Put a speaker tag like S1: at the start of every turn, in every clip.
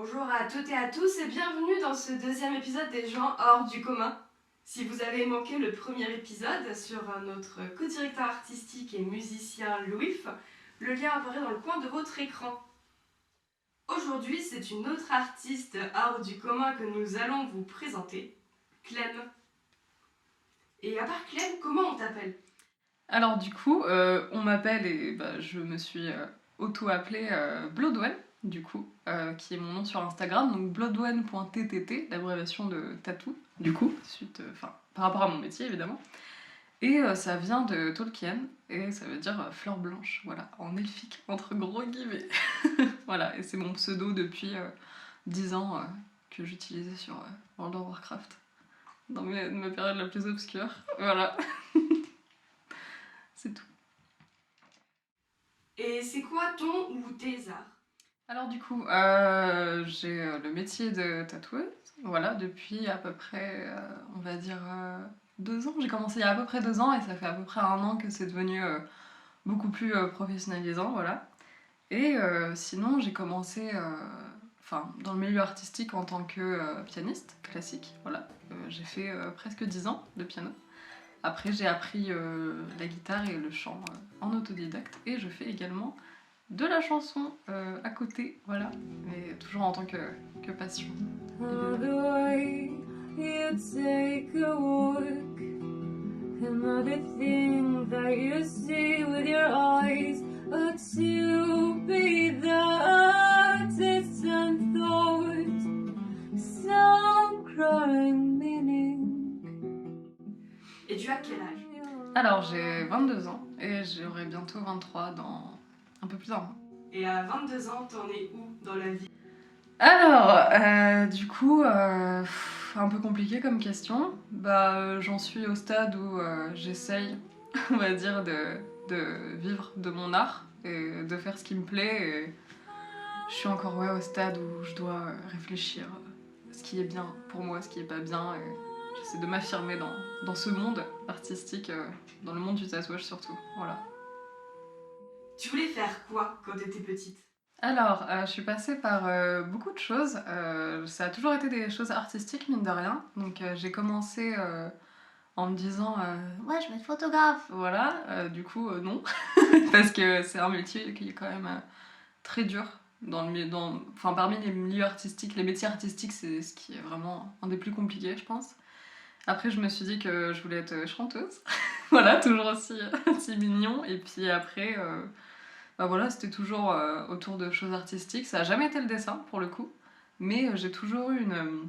S1: Bonjour à toutes et à tous et bienvenue dans ce deuxième épisode des gens hors du commun. Si vous avez manqué le premier épisode sur notre co-directeur artistique et musicien Louis, le lien apparaît dans le coin de votre écran. Aujourd'hui, c'est une autre artiste hors du commun que nous allons vous présenter, Clem. Et à part Clem, comment on t'appelle ?
S2: Alors du coup, on m'appelle et je me suis auto-appelée Bloodwen, du coup, qui est mon nom sur Instagram, donc bloodwen.ttt, l'abréviation de tatou, du coup, par rapport à mon métier évidemment. Et ça vient de Tolkien, et ça veut dire fleur blanche, voilà, en elfique, entre gros guillemets. Voilà, et c'est mon pseudo depuis 10 ans que j'utilisais sur World of Warcraft, dans ma période la plus obscure, voilà. C'est tout.
S1: Et c'est quoi ton ou tes arts ?
S2: Alors du coup, j'ai le métier de tatoueuse, voilà, depuis à peu près, on va dire, 2 ans. J'ai commencé il y a à peu près 2 ans et ça fait à peu près 1 an que c'est devenu beaucoup plus professionnalisant, voilà. Et sinon, j'ai commencé dans le milieu artistique en tant que pianiste classique, voilà. J'ai fait presque 10 ans de piano. Après, j'ai appris la guitare et le chant en autodidacte et je fais également de la chanson à côté, voilà, mais toujours en tant que passion.
S1: Et tu as quel âge ?
S2: Alors, j'ai 22 ans et j'aurai bientôt 23 dans un peu plus d'un mois.
S1: Et à 22 ans, t'en es où dans la vie ?
S2: Alors, du coup, un peu compliqué comme question. J'en suis au stade où j'essaye, on va dire, de vivre de mon art et de faire ce qui me plaît. Et je suis encore au stade où je dois réfléchir à ce qui est bien pour moi, ce qui est pas bien. Et j'essaie de m'affirmer dans ce monde artistique, dans le monde du tatouage surtout. Voilà.
S1: Tu voulais faire quoi quand t'étais petite ?
S2: Alors, je suis passée par beaucoup de choses. Ça a toujours été des choses artistiques, mine de rien. Donc, j'ai commencé en me disant ouais, je vais être photographe. Voilà, du coup, non. Parce que c'est un métier qui est quand même très dur. Parmi les milieux artistiques, les métiers artistiques, c'est ce qui est vraiment un des plus compliqués, je pense. Après, je me suis dit que je voulais être chanteuse. Voilà, toujours aussi mignon. Et puis après. Voilà, c'était toujours autour de choses artistiques. Ça n'a jamais été le dessin, pour le coup. Mais j'ai toujours eu une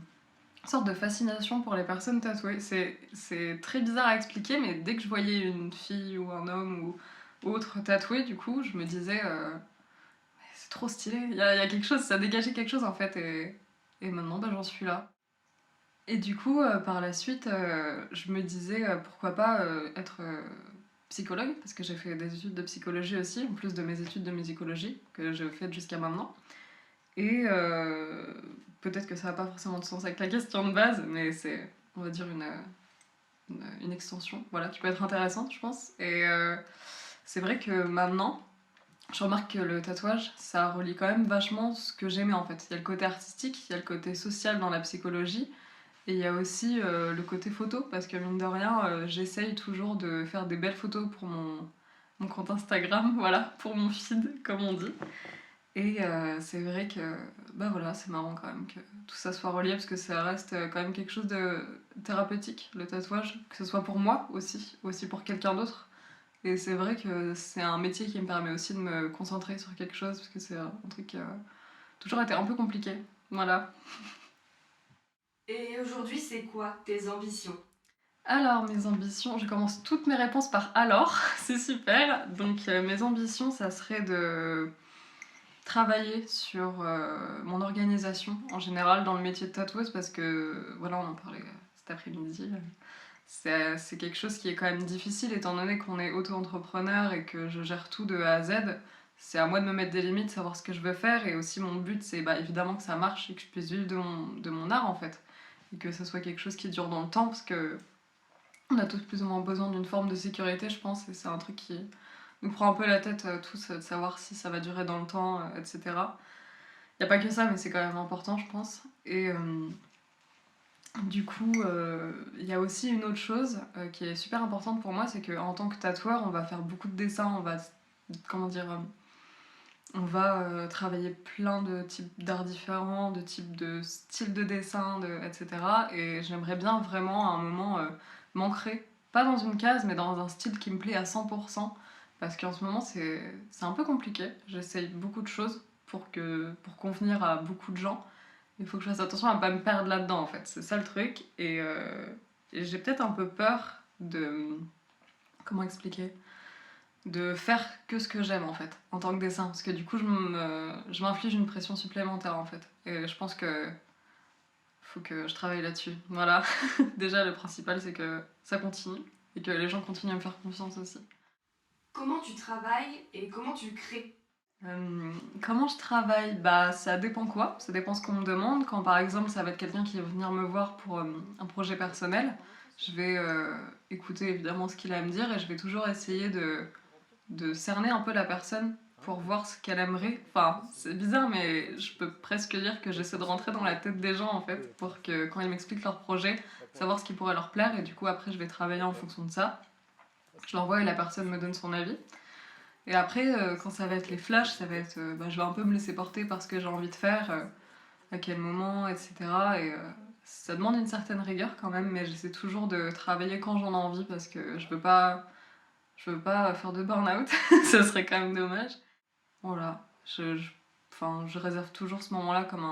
S2: sorte de fascination pour les personnes tatouées. C'est très bizarre à expliquer, mais dès que je voyais une fille ou un homme ou autre tatoué, du coup, je me disais c'est trop stylé. Il y a quelque chose, ça dégageait quelque chose en fait. Et maintenant, j'en suis là. Et du coup, par la suite, je me disais pourquoi pas être psychologue, parce que j'ai fait des études de psychologie aussi, en plus de mes études de musicologie, que j'ai faites jusqu'à maintenant. Et peut-être que ça n'a pas forcément de sens avec la question de base, mais c'est, on va dire, une extension, voilà, qui peut être intéressante, je pense. Et c'est vrai que maintenant, je remarque que le tatouage, ça relie quand même vachement ce que j'aimais en fait. Il y a le côté artistique, il y a le côté social dans la psychologie, et il y a aussi le côté photo, parce que mine de rien, j'essaye toujours de faire des belles photos pour mon compte Instagram, voilà, pour mon feed, comme on dit. Et c'est vrai que, voilà, c'est marrant quand même que tout ça soit relié, parce que ça reste quand même quelque chose de thérapeutique, le tatouage, que ce soit pour moi aussi pour quelqu'un d'autre. Et c'est vrai que c'est un métier qui me permet aussi de me concentrer sur quelque chose, parce que c'est un truc qui a toujours été un peu compliqué. Voilà.
S1: Et aujourd'hui, c'est quoi tes ambitions ?
S2: Alors, mes ambitions, je commence toutes mes réponses par alors, c'est super. Donc, mes ambitions, ça serait de travailler sur mon organisation en général dans le métier de tatoueuse, parce que, voilà, on en parlait cet après-midi. C'est quelque chose qui est quand même difficile étant donné qu'on est auto-entrepreneur et que je gère tout de A à Z. C'est à moi de me mettre des limites, savoir ce que je veux faire, et aussi mon but, c'est évidemment que ça marche et que je puisse vivre de mon art en fait. Et que ce soit quelque chose qui dure dans le temps, parce que on a tous plus ou moins besoin d'une forme de sécurité, je pense, et c'est un truc qui nous prend un peu la tête tous, de savoir si ça va durer dans le temps, etc. y a pas que ça, mais c'est quand même important, je pense. Et du coup, il y a aussi une autre chose qui est super importante pour moi, c'est qu'en tant que tatoueur, on va faire beaucoup de dessins, on va, comment dire, on va travailler plein de types d'arts différents, de types de styles de dessin, etc. Et j'aimerais bien vraiment à un moment m'ancrer, pas dans une case, mais dans un style qui me plaît à 100%, parce qu'en ce moment c'est un peu compliqué. J'essaye beaucoup de choses pour convenir à beaucoup de gens. Il faut que je fasse attention à pas me perdre là-dedans en fait, c'est ça le truc. Et j'ai peut-être un peu peur de... Comment expliquer, de faire que ce que j'aime en fait, en tant que dessin. Parce que du coup, je m'inflige une pression supplémentaire en fait. Et je pense que faut que je travaille là-dessus. Voilà. Déjà, le principal, c'est que ça continue et que les gens continuent à me faire confiance aussi.
S1: Comment tu travailles et comment tu crées?
S2: Comment je travaille? Bah, ça dépend quoi. Ça dépend ce qu'on me demande. Quand par exemple, ça va être quelqu'un qui va venir me voir pour un projet personnel, je vais écouter évidemment ce qu'il a à me dire et je vais toujours essayer de cerner un peu la personne pour voir ce qu'elle aimerait. Enfin, c'est bizarre, mais je peux presque dire que j'essaie de rentrer dans la tête des gens en fait, pour que quand ils m'expliquent leur projet, savoir ce qui pourrait leur plaire, et du coup après je vais travailler en fonction de ça. Je l'envoie et la personne me donne son avis. Et après, quand ça va être les flashs, ça va être, bah, je vais un peu me laisser porter par ce que j'ai envie de faire, à quel moment, etc. Et ça demande une certaine rigueur quand même, mais j'essaie toujours de travailler quand j'en ai envie parce que je veux pas faire de burn-out, ça serait quand même dommage. Voilà, enfin, je réserve toujours ce moment-là comme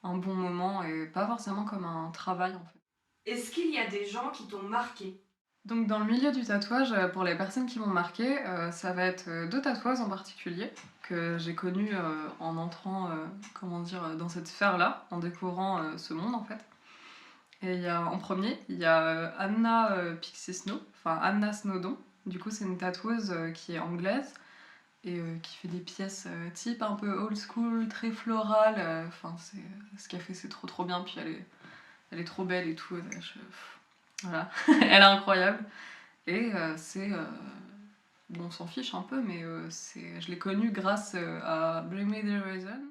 S2: un bon moment et pas forcément comme un travail en fait.
S1: Est-ce qu'il y a des gens qui t'ont marqué?
S2: Donc dans le milieu du tatouage, pour les personnes qui m'ont marqué, ça va être deux tatoueuses en particulier que j'ai connues en entrant, comment dire, dans cette sphère-là, en découvrant ce monde en fait. Et en premier, il y a Anna Pixisno, enfin Anna Snowdon. Du coup, c'est une tatoueuse qui est anglaise et qui fait des pièces type un peu old school, très florales. Enfin, ce qu'elle fait, c'est trop trop bien. Puis elle est trop belle et tout. Voilà, elle est incroyable. Et bon, on s'en fiche un peu, mais je l'ai connue grâce à Bring Me the Horizon.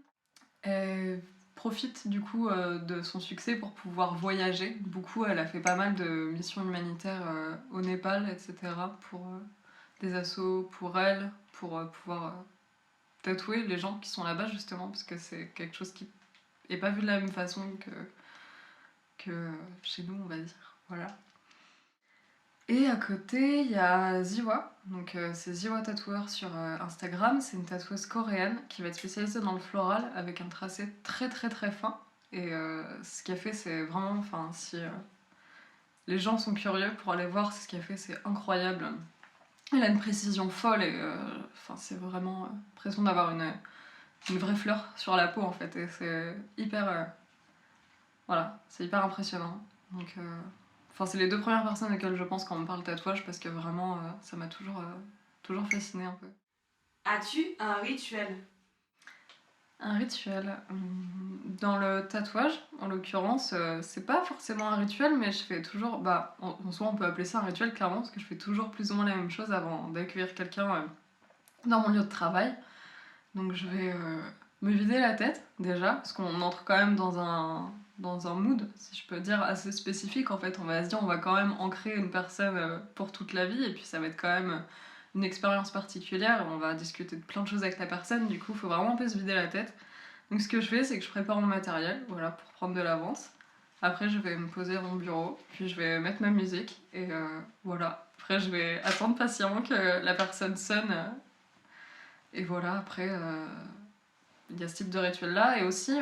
S2: Elle profite du coup de son succès pour pouvoir voyager. Beaucoup, elle a fait pas mal de missions humanitaires au Népal, etc. pour des assos pour elle, pour pouvoir tatouer les gens qui sont là-bas justement, parce que c'est quelque chose qui est pas vu de la même façon que chez nous, on va dire. Voilà. Et à côté, il y a Ziwa. Donc c'est Ziwa Tatoueur sur Instagram. C'est une tatoueuse coréenne qui va être spécialisée dans le floral avec un tracé très très très fin. Et ce qu'elle fait, c'est vraiment, enfin, si les gens sont curieux pour aller voir ce qu'elle fait, c'est incroyable. Elle a une précision folle et enfin, c'est vraiment l'impression d'avoir une vraie fleur sur la peau en fait. Et c'est hyper, voilà, c'est hyper impressionnant. Donc, enfin, c'est les deux premières personnes auxquelles je pense quand on me parle tatouage parce que vraiment, ça m'a toujours fasciné un peu.
S1: As-tu un rituel?
S2: Un rituel. Dans le tatouage, en l'occurrence, c'est pas forcément un rituel, mais je fais toujours. Bah, en soi, on peut appeler ça un rituel clairement, parce que je fais toujours plus ou moins la même chose avant d'accueillir quelqu'un dans mon lieu de travail. Donc, je vais me vider la tête déjà, parce qu'on entre quand même dans un mood, si je peux dire, assez spécifique. En fait, on va se dire, on va quand même ancrer une personne pour toute la vie, et puis ça va être quand même une expérience particulière. On va discuter de plein de choses avec la personne, du coup, il faut vraiment un peu se vider la tête. Donc ce que je fais, c'est que je prépare mon matériel, voilà, pour prendre de l'avance. Après, je vais me poser à mon bureau, puis je vais mettre ma musique, et voilà. Après, je vais attendre patiemment que la personne sonne, et voilà, après, il y a ce type de rituel-là, et aussi,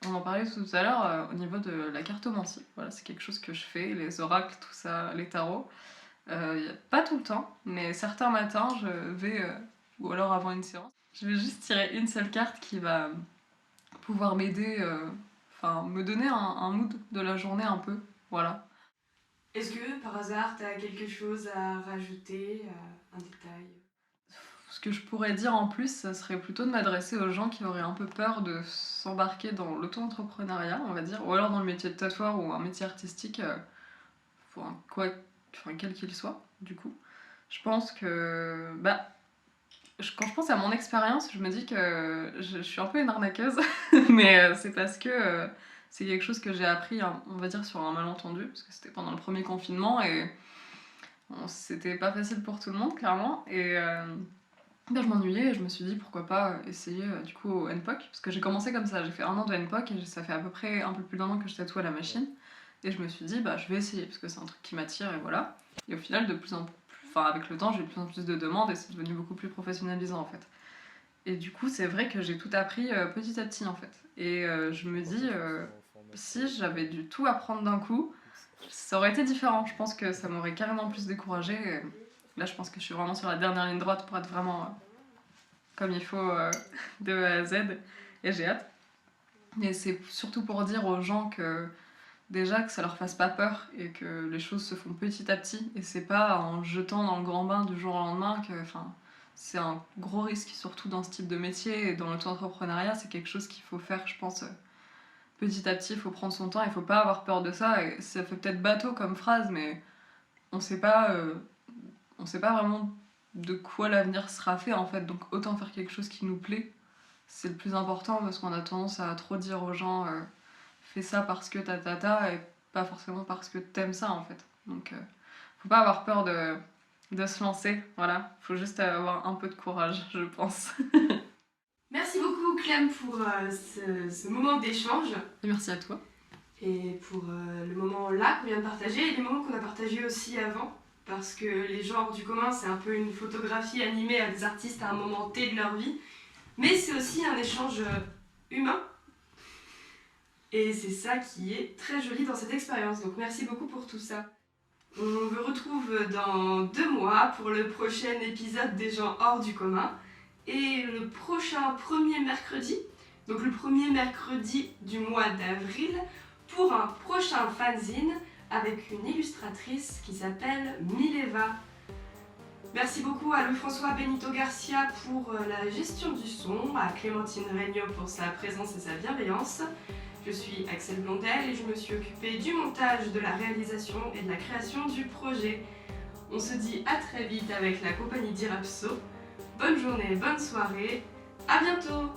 S2: on en parlait tout à l'heure, au niveau de la cartomancie. Voilà, c'est quelque chose que je fais, les oracles, tout ça, les tarots. Pas tout le temps, mais certains matins, je vais, ou alors avant une séance, je vais juste tirer une seule carte qui va pouvoir m'aider, enfin me donner un mood de la journée un peu, voilà.
S1: Est-ce que par hasard t'as quelque chose à rajouter, un détail?
S2: Ce que je pourrais dire en plus, ça serait plutôt de m'adresser aux gens qui auraient un peu peur de s'embarquer dans l'auto-entrepreneuriat, on va dire, ou alors dans le métier de tatoueur ou un métier artistique, enfin, quel qu'il soit, du coup. Je pense que, bah, Quand je pense à mon expérience, je me dis que je suis un peu une arnaqueuse, mais c'est parce que c'est quelque chose que j'ai appris, on va dire, sur un malentendu, parce que c'était pendant le premier confinement et bon, c'était pas facile pour tout le monde, clairement. Et ben, je m'ennuyais et je me suis dit pourquoi pas essayer du coup au NPOC, parce que j'ai commencé comme ça, j'ai fait 1 an de NPOC et ça fait à peu près un peu plus d'1 an que je tatoue à la machine. Et je me suis dit, bah je vais essayer, parce que c'est un truc qui m'attire et voilà. Et au final, de plus en plus, enfin avec le temps, j'ai eu de plus en plus de demandes et c'est devenu beaucoup plus professionnalisant en fait. Et du coup, c'est vrai que j'ai tout appris petit à petit en fait. Et je me dis, si j'avais dû tout apprendre d'un coup, ça aurait été différent. Je pense que ça m'aurait carrément plus découragée. Et là, je pense que je suis vraiment sur la dernière ligne droite pour être vraiment comme il faut de A à Z. Et j'ai hâte. Et c'est surtout pour dire aux gens que déjà que ça leur fasse pas peur et que les choses se font petit à petit. Et c'est pas en jetant dans le grand bain du jour au lendemain que. Enfin, c'est un gros risque, surtout dans ce type de métier et dans l'auto-entrepreneuriat. C'est quelque chose qu'il faut faire, je pense, petit à petit. Il faut prendre son temps, il faut pas avoir peur de ça. Et ça fait peut-être bateau comme phrase, mais on sait pas, on sait pas vraiment de quoi l'avenir sera fait en fait. Donc autant faire quelque chose qui nous plaît. C'est le plus important parce qu'on a tendance à trop dire aux gens fais ça parce que et pas forcément parce que t'aimes ça en fait. Donc faut pas avoir peur de se lancer, voilà. Faut juste avoir un peu de courage, je pense.
S1: Merci beaucoup Clem pour ce moment d'échange
S2: Et merci à toi.
S1: et pour le moment là qu'on vient de partager et les moments qu'on a partagés aussi avant. Parce que les gens hors du commun, c'est un peu une photographie animée à des artistes à un moment T de leur vie. Mais c'est aussi un échange humain. Et c'est ça qui est très joli dans cette expérience. Donc merci beaucoup pour tout ça. On vous retrouve dans 2 mois pour le prochain épisode des gens hors du commun. Et le prochain premier mercredi, donc le premier mercredi du mois d'avril, pour un prochain fanzine avec une illustratrice qui s'appelle Mileva. Merci beaucoup à Louis-François Benito Garcia pour la gestion du son, à Clémentine Regnault pour sa présence et sa bienveillance. Je suis Axel Blondel et je me suis occupée du montage, de la réalisation et de la création du projet. On se dit à très vite avec la compagnie d'Irapso. Bonne journée, bonne soirée, à bientôt!